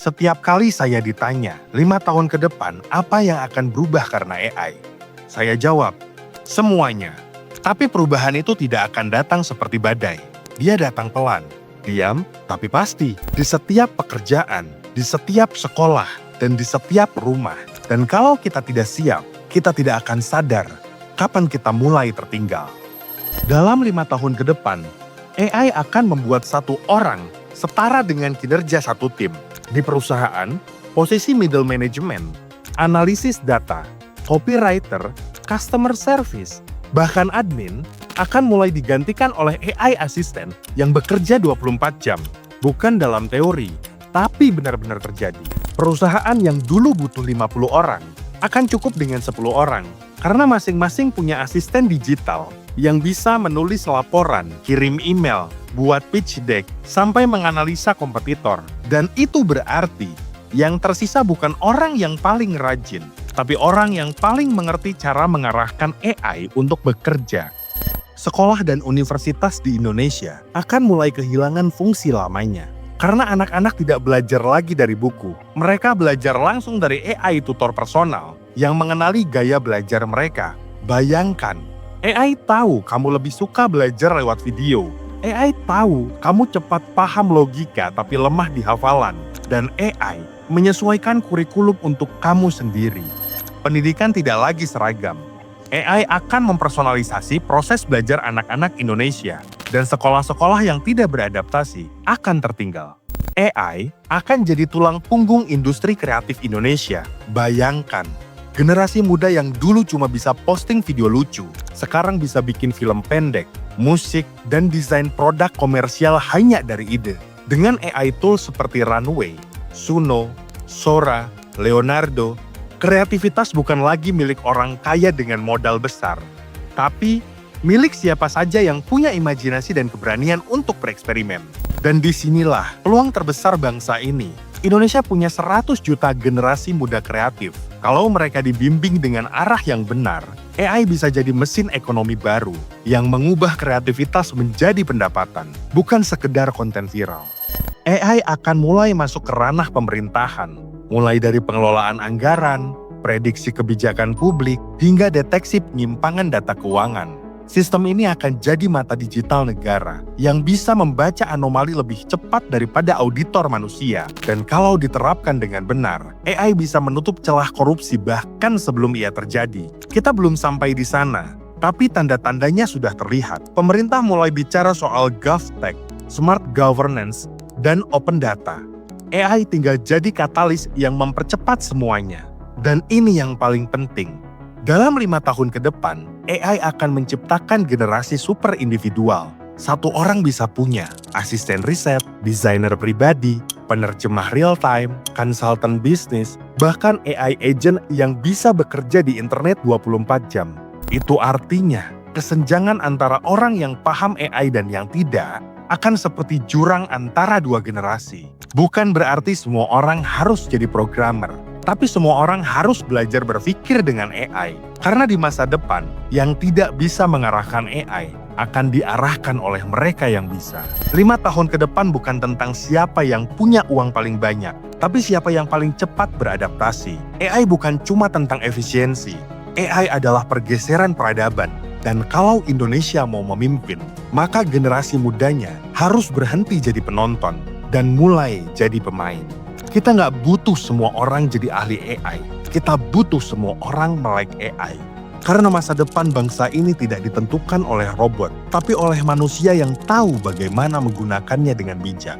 Setiap kali saya ditanya, 5 tahun ke depan apa yang akan berubah karena AI? Saya jawab, semuanya. Tapi perubahan itu tidak akan datang seperti badai. Dia datang pelan, diam, tapi pasti. Di setiap pekerjaan, di setiap sekolah, dan di setiap rumah. Dan kalau kita tidak siap, kita tidak akan sadar kapan kita mulai tertinggal. Dalam 5 tahun ke depan, AI akan membuat satu orang setara dengan kinerja satu tim. Di perusahaan, posisi middle management, analisis data, copywriter, customer service, bahkan admin akan mulai digantikan oleh AI asisten yang bekerja 24 jam. Bukan dalam teori, tapi benar-benar terjadi. Perusahaan yang dulu butuh 50 orang akan cukup dengan 10 orang karena masing-masing punya asisten digital yang bisa menulis laporan, kirim email, buat pitch deck, sampai menganalisa kompetitor. Dan itu berarti yang tersisa bukan orang yang paling rajin, tapi orang yang paling mengerti cara mengarahkan AI untuk bekerja. Sekolah dan universitas di Indonesia akan mulai kehilangan fungsi lamanya. Karena anak-anak tidak belajar lagi dari buku. Mereka belajar langsung dari AI tutor personal yang mengenali gaya belajar mereka. Bayangkan, AI tahu kamu lebih suka belajar lewat video. AI tahu kamu cepat paham logika tapi lemah di hafalan. Dan AI menyesuaikan kurikulum untuk kamu sendiri. Pendidikan tidak lagi seragam. AI akan mempersonalisasi proses belajar anak-anak Indonesia. Dan sekolah-sekolah yang tidak beradaptasi akan tertinggal. AI akan jadi tulang punggung industri kreatif Indonesia. Bayangkan, generasi muda yang dulu cuma bisa posting video lucu, sekarang bisa bikin film pendek, musik, dan desain produk komersial hanya dari ide. Dengan AI tools seperti Runway, Suno, Sora, Leonardo, kreativitas bukan lagi milik orang kaya dengan modal besar, tapi milik siapa saja yang punya imajinasi dan keberanian untuk bereksperimen. Dan disinilah peluang terbesar bangsa ini. Indonesia punya 100 juta generasi muda kreatif. Kalau mereka dibimbing dengan arah yang benar, AI bisa jadi mesin ekonomi baru yang mengubah kreativitas menjadi pendapatan, bukan sekedar konten viral. AI akan mulai masuk ke ranah pemerintahan, mulai dari pengelolaan anggaran, prediksi kebijakan publik, hingga deteksi penyimpangan data keuangan. Sistem ini akan jadi mata digital negara yang bisa membaca anomali lebih cepat daripada auditor manusia. Dan kalau diterapkan dengan benar, AI bisa menutup celah korupsi bahkan sebelum ia terjadi. Kita belum sampai di sana, tapi tanda-tandanya sudah terlihat. Pemerintah mulai bicara soal GovTech, Smart Governance, dan Open Data. AI tinggal jadi katalis yang mempercepat semuanya. Dan ini yang paling penting. Dalam 5 tahun ke depan, AI akan menciptakan generasi super individual. Satu orang bisa punya asisten riset, desainer pribadi, penerjemah real-time, konsultan bisnis, bahkan AI agent yang bisa bekerja di internet 24 jam. Itu artinya, kesenjangan antara orang yang paham AI dan yang tidak akan seperti jurang antara dua generasi. Bukan berarti semua orang harus jadi programmer, tapi semua orang harus belajar berpikir dengan AI. Karena di masa depan, yang tidak bisa mengarahkan AI akan diarahkan oleh mereka yang bisa. 5 tahun ke depan bukan tentang siapa yang punya uang paling banyak, tapi siapa yang paling cepat beradaptasi. AI bukan cuma tentang efisiensi. AI adalah pergeseran peradaban. Dan kalau Indonesia mau memimpin, maka generasi mudanya harus berhenti jadi penonton dan mulai jadi pemain. Kita nggak butuh semua orang jadi ahli AI. Kita butuh semua orang melek AI. Karena masa depan bangsa ini tidak ditentukan oleh robot, tapi oleh manusia yang tahu bagaimana menggunakannya dengan bijak.